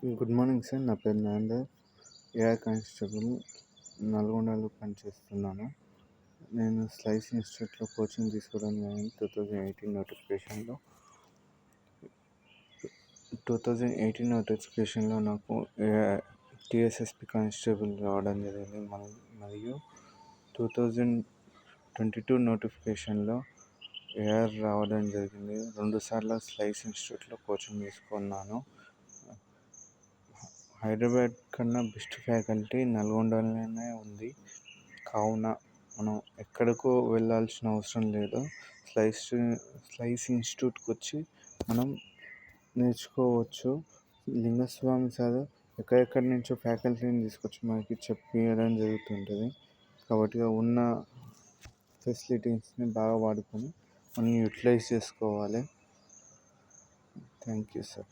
Good morning sir. నా పేరు నాందర్. AR constable నల్గొండలో పనిచేస్తున్నాను. నేను స్లైస్ ఇన్స్టిట్యూట్లో కోచింగ్ తీసుకోవడం జరిగింది 2018 నోటిఫికేషన్లో. 2018 నోటిఫికేషన్లో నాకు టీఎస్ఎస్పి కానిస్టేబుల్ రావడం జరిగింది. మరియు 2022 నోటిఫికేషన్లో ఏఆర్ రావడం జరిగింది. 2 సార్లు స్లైస్ ఇన్స్టిట్యూట్లో కోచింగ్ తీసుకున్నాను. హైదరాబాద్ కన్నా బెస్ట్ ఫ్యాకల్టీ నల్గొండలోనే ఉంది. కావున మనం ఎక్కడికో వెళ్ళాల్సిన అవసరం లేదు. స్లైస్ ఇన్స్టిట్యూట్కి వచ్చి మనం నేర్చుకోవచ్చు. లింగస్వామి సార్ ఎక్కడెక్కడి నుంచో ఫ్యాకల్టీని తీసుకొచ్చి మనకి చెప్పడం జరుగుతుంటుంది. కాబట్టి ఉన్న ఫెసిలిటీస్ని బాగా వాడుకొని మనం యూటిలైజ్ చేసుకోవాలి. Thank you sir.